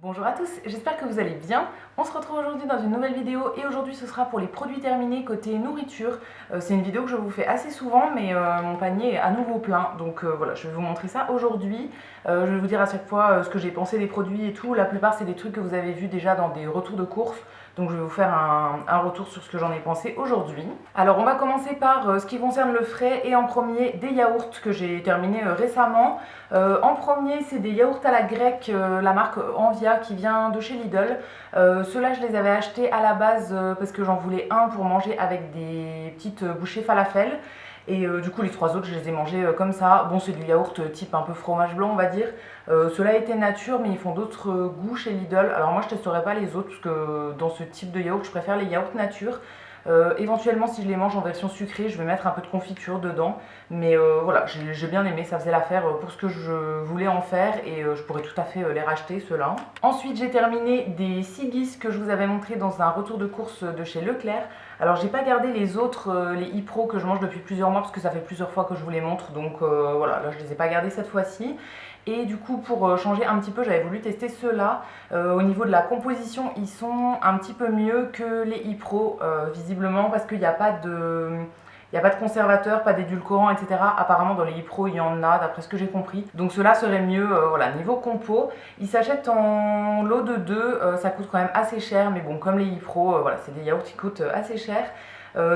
Bonjour à tous, j'espère que vous allez bien. On se retrouve aujourd'hui dans une nouvelle vidéo et aujourd'hui ce sera pour les produits terminés côté nourriture. C'est une vidéo que je vous fais assez souvent mais mon panier est à nouveau plein donc voilà, je vais vous montrer ça aujourd'hui. Je vais vous dire à chaque fois ce que j'ai pensé des produits et tout. La plupart c'est des trucs que vous avez vus déjà dans des retours de courses. Donc je vais vous faire un retour sur ce que j'en ai pensé aujourd'hui. Alors on va commencer par ce qui concerne le frais et en premier des yaourts que j'ai terminé récemment. En premier c'est des yaourts à la grecque, la marque Envia qui vient de chez Lidl. Ceux-là je les avais achetés à la base parce que j'en voulais un pour manger avec des petites bouchées falafel. Et du coup les trois autres je les ai mangés comme ça. Bon c'est du yaourt type un peu fromage blanc on va dire. Ceux-là étaient nature mais ils font d'autres goûts chez Lidl. Alors moi je testerai pas les autres parce que dans ce type de yaourt je préfère les yaourts nature. Éventuellement si je les mange en version sucrée je vais mettre un peu de confiture dedans. Mais voilà j'ai bien aimé, ça faisait l'affaire pour ce que je voulais en faire. Et je pourrais tout à fait les racheter ceux-là. Ensuite j'ai terminé des Sigis que je vous avais montré dans un retour de course de chez Leclerc. Alors j'ai pas gardé les autres, les e-pro que je mange depuis plusieurs mois parce que ça fait plusieurs fois que je vous les montre. Donc voilà, là je les ai pas gardés cette fois-ci. Et du coup pour changer un petit peu j'avais voulu tester ceux-là. Au niveau de la composition ils sont un petit peu mieux que les e-pro visiblement parce qu'il n'y a pas de... Il n'y a pas de conservateur, pas d'édulcorant, etc. Apparemment dans les e-pro il y en a d'après ce que j'ai compris. Donc cela serait mieux, voilà, niveau compo. Ils s'achètent en lot de 2, ça coûte quand même assez cher. Mais bon comme les e-pro, voilà, c'est des yaourts qui coûtent assez cher.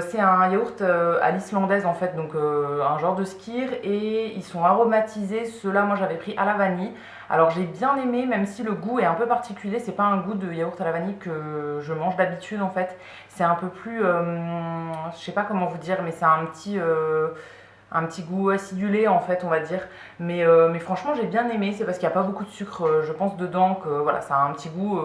C'est un yaourt à l'islandaise en fait, donc un genre de skyr et ils sont aromatisés. Ceux-là moi j'avais pris à la vanille. Alors j'ai bien aimé même si le goût est un peu particulier, c'est pas un goût de yaourt à la vanille que je mange d'habitude en fait. C'est un peu plus, je sais pas comment vous dire, mais c'est un petit goût acidulé en fait on va dire. Mais franchement j'ai bien aimé, c'est parce qu'il n'y a pas beaucoup de sucre je pense dedans que voilà ça a un petit goût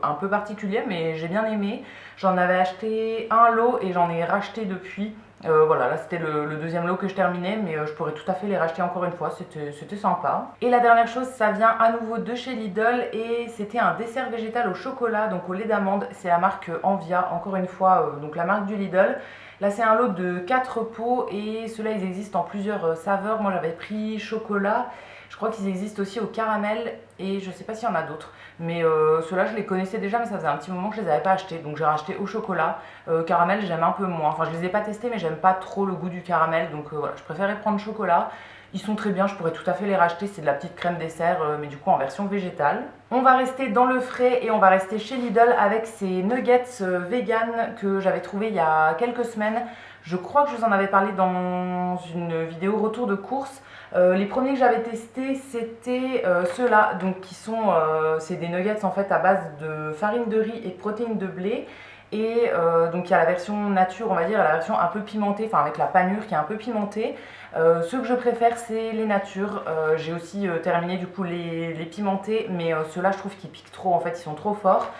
un peu particulier mais j'ai bien aimé. J'en avais acheté un lot et j'en ai racheté depuis. Voilà, là c'était le deuxième lot que je terminais, mais je pourrais tout à fait les racheter encore une fois, c'était sympa. Et la dernière chose, ça vient à nouveau de chez Lidl et c'était un dessert végétal au chocolat, donc au lait d'amande. C'est la marque Envia, encore une fois, donc la marque du Lidl. Là c'est un lot de 4 pots et ceux-là ils existent en plusieurs saveurs. Moi j'avais pris chocolat, je crois qu'ils existent aussi au caramel et je sais pas s'il y en a d'autres. Mais ceux-là je les connaissais déjà mais ça faisait un petit moment que je les avais pas achetés. Donc j'ai racheté au chocolat. Caramel j'aime un peu moins. Enfin je les ai pas testés mais j'aime pas trop le goût du caramel. Donc voilà, je préférais prendre chocolat. Ils sont très bien, je pourrais tout à fait les racheter. C'est de la petite crème dessert mais du coup en version végétale. On va rester dans le frais et on va rester chez Lidl avec ces nuggets vegan que j'avais trouvé il y a quelques semaines. Je crois que je vous en avais parlé dans une vidéo retour de course. Les premiers que j'avais testés c'était ceux-là, donc qui sont c'est des nuggets en fait à base de farine de riz et de protéines de blé. Et donc il y a la version nature on va dire, et la version un peu pimentée, enfin avec la panure qui est un peu pimentée. Ceux que je préfère c'est les natures. J'ai aussi terminé du coup les pimentés, mais ceux-là je trouve qu'ils piquent trop en fait, ils sont trop forts.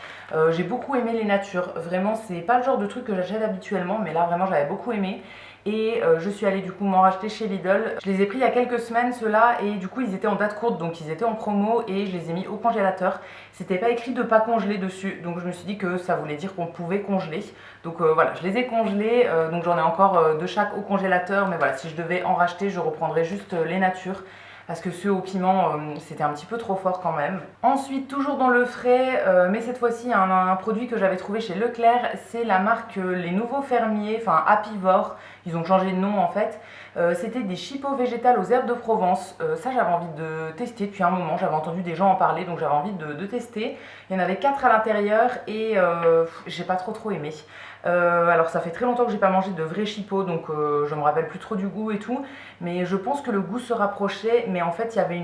J'ai beaucoup aimé les natures, vraiment c'est pas le genre de truc que j'achète habituellement, mais là vraiment j'avais beaucoup aimé. Et je suis allée du coup m'en racheter chez Lidl. Je les ai pris il y a quelques semaines ceux-là et du coup ils étaient en date courte donc ils étaient en promo et je les ai mis au congélateur. C'était pas écrit de pas congeler dessus donc je me suis dit que ça voulait dire qu'on pouvait congeler. Donc voilà, je les ai congelés, donc j'en ai encore de chaque au congélateur, mais voilà, si je devais en racheter je reprendrais juste les natures. Parce que ceux au piment c'était un petit peu trop fort quand même. Ensuite toujours dans le frais, mais cette fois-ci un produit que j'avais trouvé chez Leclerc, c'est la marque Les Nouveaux Fermiers, enfin Apivore, ils ont changé de nom en fait. C'était des chipots végétales aux herbes de Provence. Ça j'avais envie de tester depuis un moment, j'avais entendu des gens en parler donc j'avais envie de tester. Il y en avait 4 à l'intérieur et j'ai pas trop aimé. Alors ça fait très longtemps que j'ai pas mangé de vrais chipots donc je me rappelle plus trop du goût et tout, mais je pense que le goût se rapprochait, mais en fait il y avait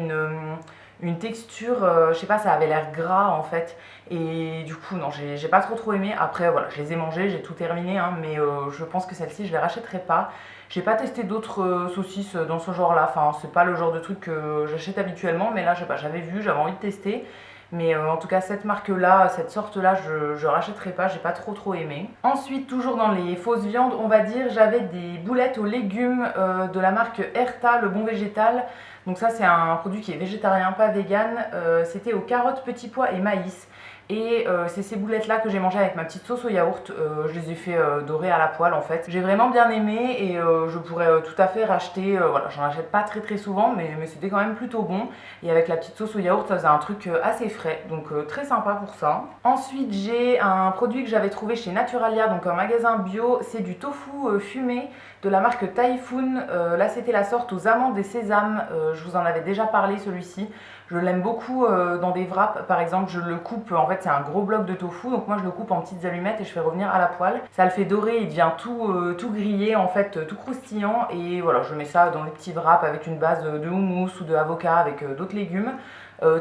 une texture, je sais pas, ça avait l'air gras en fait, et du coup non j'ai pas trop aimé. Après voilà, je les ai mangés, j'ai tout terminé hein, mais je pense que celle-ci je les rachèterai pas. J'ai pas testé d'autres saucisses dans ce genre là, enfin c'est pas le genre de truc que j'achète habituellement, mais là je sais pas, j'avais vu, j'avais envie de tester. Mais en tout cas cette marque là, cette sorte là, je rachèterai pas, j'ai pas trop aimé. Ensuite toujours dans les fausses viandes on va dire, j'avais des boulettes aux légumes de la marque Erta, le bon végétal. Donc ça c'est un produit qui est végétarien, pas vegan. C'était aux carottes, petits pois et maïs. Et c'est ces boulettes là que j'ai mangé avec ma petite sauce au yaourt. Je les ai fait dorer à la poêle en fait. J'ai vraiment bien aimé et je pourrais tout à fait racheter. Voilà, j'en achète pas très souvent, mais c'était quand même plutôt bon. Et avec la petite sauce au yaourt, ça faisait un truc assez frais, donc très sympa pour ça. Ensuite, j'ai un produit que j'avais trouvé chez Naturalia, donc un magasin bio. C'est du tofu fumé de la marque Typhoon. Là, c'était la sorte aux amandes et sésames. Je vous en avais déjà parlé celui-ci. Je l'aime beaucoup dans des wraps, par exemple, je le coupe, en fait c'est un gros bloc de tofu, donc moi je le coupe en petites allumettes et je fais revenir à la poêle. Ça le fait dorer, il devient tout grillé, en fait, tout croustillant, et voilà, je mets ça dans les petits wraps avec une base de houmous ou de avocat avec d'autres légumes.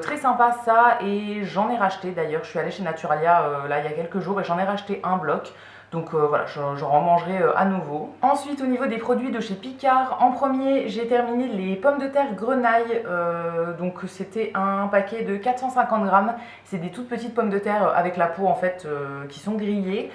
Très sympa ça, et j'en ai racheté d'ailleurs, je suis allée chez Naturalia là il y a quelques jours et j'en ai racheté un bloc. Donc voilà, j'en remangerai à nouveau. Ensuite, au niveau des produits de chez Picard, en premier, j'ai terminé les pommes de terre grenaille. Donc c'était un paquet de 450 grammes. C'est des toutes petites pommes de terre avec la peau en fait qui sont grillées.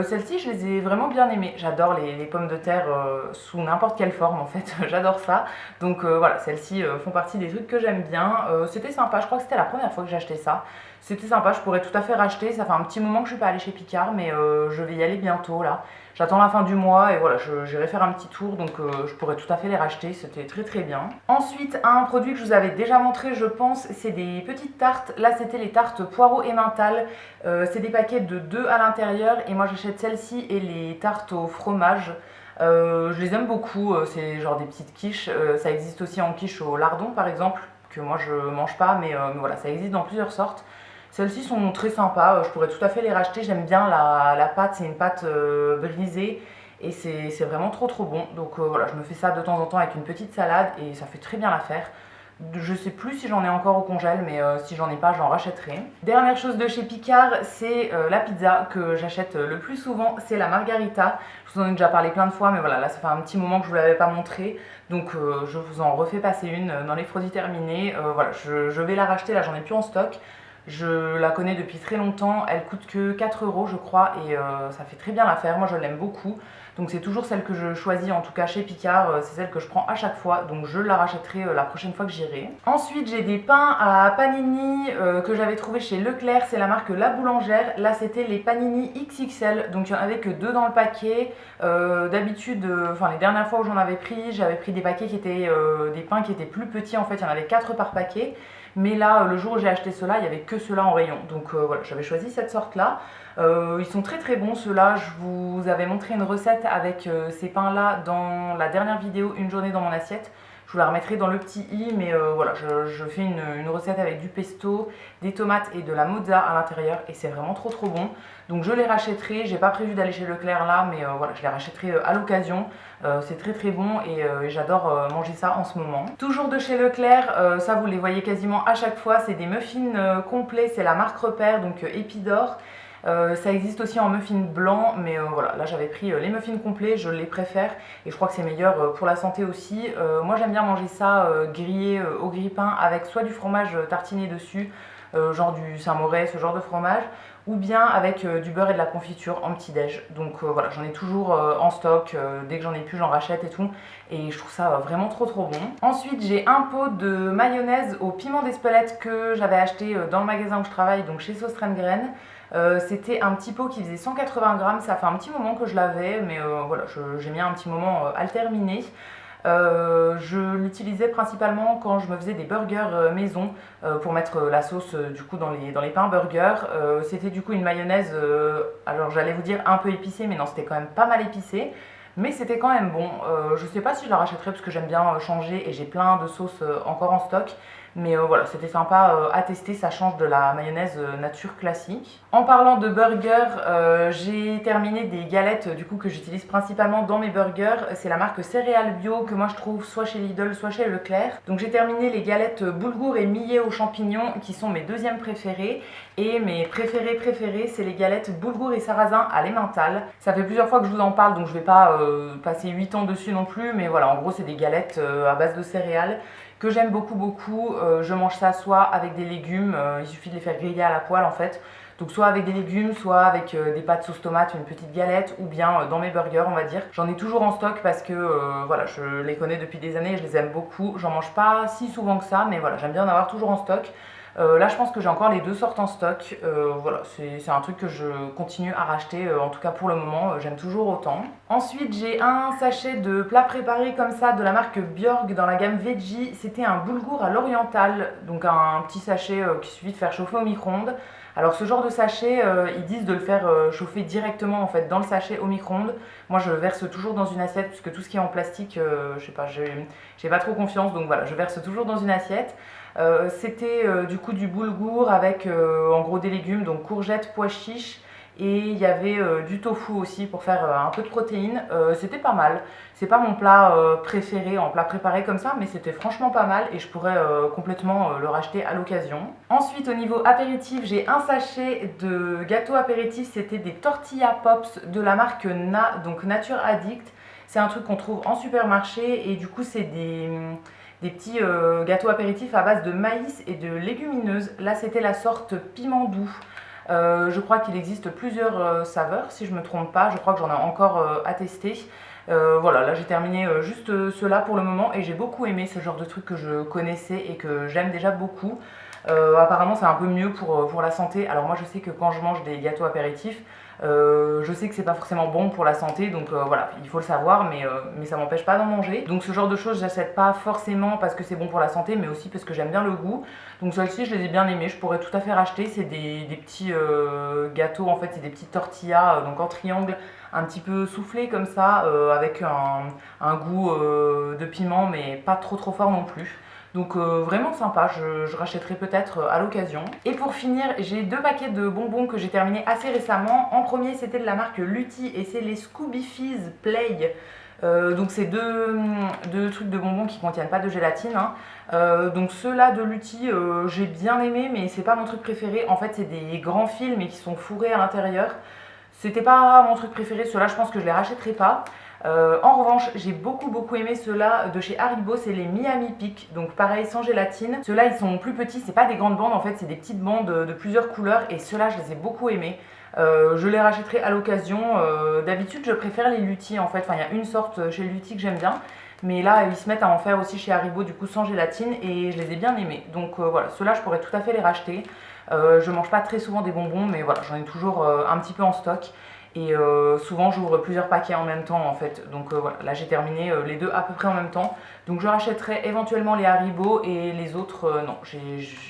Celles-ci, je les ai vraiment bien aimées. J'adore les pommes de terre sous n'importe quelle forme en fait. J'adore ça. Donc voilà, celles-ci font partie des trucs que j'aime bien. C'était sympa, je crois que c'était la première fois que j'ai acheté ça. C'était sympa, je pourrais tout à fait racheter. Ça fait un petit moment que je suis pas allée chez Picard, mais je vais y aller bientôt là. J'attends la fin du mois et voilà, j'irai faire un petit tour, donc je pourrais tout à fait les racheter, c'était très bien. Ensuite, un produit que je vous avais déjà montré, je pense, c'est des petites tartes. Là, c'était les tartes poireaux et mental. C'est des paquets de 2 à l'intérieur et moi j'achète celle-ci et les tartes au fromage. Je les aime beaucoup, c'est genre des petites quiches. Ça existe aussi en quiche au lardon par exemple, que moi je mange pas, mais voilà, ça existe dans plusieurs sortes. Celles-ci sont très sympas, je pourrais tout à fait les racheter. J'aime bien la pâte, c'est une pâte brisée et c'est vraiment trop bon. Donc voilà, je me fais ça de temps en temps avec une petite salade et ça fait très bien l'affaire. Je sais plus si j'en ai encore au congèle, mais si j'en ai pas, j'en rachèterai. Dernière chose de chez Picard, c'est la pizza que j'achète le plus souvent, c'est la margarita. Je vous en ai déjà parlé plein de fois, mais voilà, là ça fait un petit moment que je vous l'avais pas montré. Donc je vous en refais passer une dans les produits terminés. Voilà, je vais la racheter, là j'en ai plus en stock. Je la connais depuis très longtemps, elle coûte que 4 € je crois et ça fait très bien l'affaire, moi je l'aime beaucoup. Donc c'est toujours celle que je choisis, en tout cas chez Picard, c'est celle que je prends à chaque fois, donc je la rachèterai la prochaine fois que j'irai. Ensuite j'ai des pains à panini que j'avais trouvé chez Leclerc, c'est la marque La Boulangère. Là c'était les panini XXL, donc il n'y en avait que 2 dans le paquet. D'habitude, enfin les dernières fois où j'en avais pris, j'avais pris des paquets qui étaient des pains qui étaient plus petits, en fait il y en avait 4 par paquet. Mais là, le jour où j'ai acheté ceux-là, il n'y avait que ceux-là en rayon. Donc voilà, j'avais choisi cette sorte-là. Ils sont très bons ceux-là. Je vous avais montré une recette avec ces pains-là dans la dernière vidéo, une journée dans mon assiette. Je vous la remettrai dans le petit i, mais voilà, je fais une recette avec du pesto, des tomates et de la mozza à l'intérieur et c'est vraiment trop bon. Donc je les rachèterai, j'ai pas prévu d'aller chez Leclerc là, mais voilà, je les rachèterai à l'occasion. C'est très bon et j'adore manger ça en ce moment. Toujours de chez Leclerc, ça vous les voyez quasiment à chaque fois, c'est des muffins complets, c'est la marque Repère, donc Épidore. Ça existe aussi en muffins blancs, mais voilà, là j'avais pris les muffins complets, je les préfère et je crois que c'est meilleur pour la santé aussi. Moi j'aime bien manger ça grillé au grille-pain avec soit du fromage tartiné dessus, genre du Saint-Maurès, ce genre de fromage, ou bien avec du beurre et de la confiture en petit-déj. Donc voilà, j'en ai toujours en stock, dès que j'en ai plus j'en rachète et tout, et je trouve ça vraiment trop bon. Ensuite j'ai un pot de mayonnaise au piment d'Espelette que j'avais acheté dans le magasin où je travaille, donc chez Sauce Graine. C'était un petit pot qui faisait 180 grammes, ça fait un petit moment que je l'avais, mais voilà, j'ai mis un petit moment à le terminer. Je l'utilisais principalement quand je me faisais des burgers maison pour mettre la sauce du coup dans les pains burgers. C'était du coup une mayonnaise, alors j'allais vous dire un peu épicée, mais non, c'était quand même pas mal épicé. Mais c'était quand même bon. Je sais pas si je la rachèterai parce que j'aime bien changer et j'ai plein de sauces encore en stock. Mais voilà, c'était sympa à tester, ça change de la mayonnaise nature classique. En parlant de burgers, j'ai terminé des galettes du coup que j'utilise principalement dans mes burgers. C'est la marque Céréales Bio que moi je trouve soit chez Lidl, soit chez Leclerc. Donc j'ai terminé les galettes boulgour et millet aux champignons qui sont mes deuxièmes préférées. Et mes préférées, c'est les galettes boulgour et sarrasin à l'emmental. Ça fait plusieurs fois que je vous en parle, donc je vais pas passer 8 ans dessus non plus. Mais voilà, en gros c'est des galettes à base de céréales que j'aime beaucoup. Je mange ça soit avec des légumes, il suffit de les faire griller à la poêle en fait. Donc soit avec des légumes, soit avec des pâtes sauce tomate, une petite galette, ou bien dans mes burgers on va dire. J'en ai toujours en stock parce que voilà, je les connais depuis des années et je les aime beaucoup. J'en mange pas si souvent que ça, mais voilà, j'aime bien en avoir toujours en stock. Là je pense que j'ai encore les deux sortes en stock, voilà, c'est un truc que je continue à racheter, en tout cas pour le moment, j'aime toujours autant. Ensuite j'ai un sachet de plats préparés comme ça de la marque Björk dans la gamme Veggie, c'était un boulgour à l'oriental, donc un petit sachet qu'il suffit de faire chauffer au micro-ondes. Alors ce genre de sachet, ils disent de le faire chauffer directement en fait dans le sachet au micro-ondes. Moi je verse toujours dans une assiette puisque tout ce qui est en plastique, je sais pas, j'ai pas trop confiance, donc voilà, je verse toujours dans une assiette. C'était du coup du boulgour avec en gros des légumes, donc courgettes, pois chiches, et il y avait du tofu aussi pour faire un peu de protéines. C'était pas mal. C'est pas mon plat préféré en plat préparé comme ça, mais c'était franchement pas mal et je pourrais complètement le racheter à l'occasion. Ensuite au niveau apéritif, j'ai un sachet de gâteaux apéritifs, c'était des tortilla pops de la marque donc Nature Addict. C'est un truc qu'on trouve en supermarché et du coup c'est des petits gâteaux apéritifs à base de maïs et de légumineuses. Là c'était la sorte piment doux. Je crois qu'il existe plusieurs saveurs si je ne me trompe pas, je crois que j'en ai encore à tester. Voilà, là j'ai terminé juste ceux-là pour le moment et j'ai beaucoup aimé ce genre de truc que je connaissais et que j'aime déjà beaucoup. Apparemment c'est un peu mieux pour la santé. Alors moi je sais que quand je mange des gâteaux apéritifs, je sais que c'est pas forcément bon pour la santé, donc voilà, il faut le savoir, mais ça m'empêche pas d'en manger. Donc ce genre de choses j'achète pas forcément parce que c'est bon pour la santé, mais aussi parce que j'aime bien le goût. Donc celles-ci je les ai bien aimées, je pourrais tout à fait racheter. C'est des petits gâteaux en fait, c'est des petites tortillas donc en triangle, un petit peu soufflé comme ça, avec un goût de piment mais pas trop fort non plus. Donc vraiment sympa, je rachèterai peut-être à l'occasion. Et pour finir, j'ai deux paquets de bonbons que j'ai terminés assez récemment. En premier c'était de la marque Lutti et c'est les Scooby Fizz Play. Donc c'est deux trucs de bonbons qui contiennent pas de gélatine, hein. Donc ceux-là de Lutti, j'ai bien aimé, mais c'est pas mon truc préféré. En fait c'est des grands fils mais qui sont fourrés à l'intérieur. C'était pas mon truc préféré, ceux-là je pense que je les rachèterai pas. En revanche, j'ai beaucoup aimé ceux-là de chez Haribo, c'est les Miami Peak, donc pareil sans gélatine. Ceux-là ils sont plus petits, c'est pas des grandes bandes en fait, c'est des petites bandes de plusieurs couleurs et ceux-là je les ai beaucoup aimés. Je les rachèterai à l'occasion. D'habitude je préfère les Lutti en fait, enfin il y a une sorte chez Lutti que j'aime bien. Mais là ils se mettent à en faire aussi chez Haribo du coup sans gélatine et je les ai bien aimés. Donc voilà, ceux-là je pourrais tout à fait les racheter. Je mange pas très souvent des bonbons mais voilà, j'en ai toujours un petit peu en stock. Et souvent j'ouvre plusieurs paquets en même temps en fait. Donc voilà, là j'ai terminé les deux à peu près en même temps. Donc je rachèterai éventuellement les Haribo et les autres non,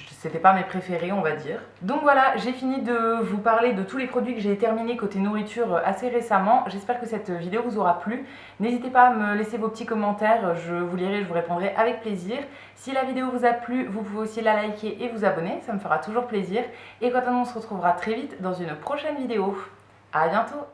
c'était pas mes préférés on va dire. Donc voilà, j'ai fini de vous parler de tous les produits que j'ai terminés côté nourriture assez récemment. J'espère que cette vidéo vous aura plu. N'hésitez pas à me laisser vos petits commentaires, je vous lirai, je vous répondrai avec plaisir. Si la vidéo vous a plu, vous pouvez aussi la liker et vous abonner, ça me fera toujours plaisir. Et quant à nous, on se retrouvera très vite dans une prochaine vidéo. À bientôt!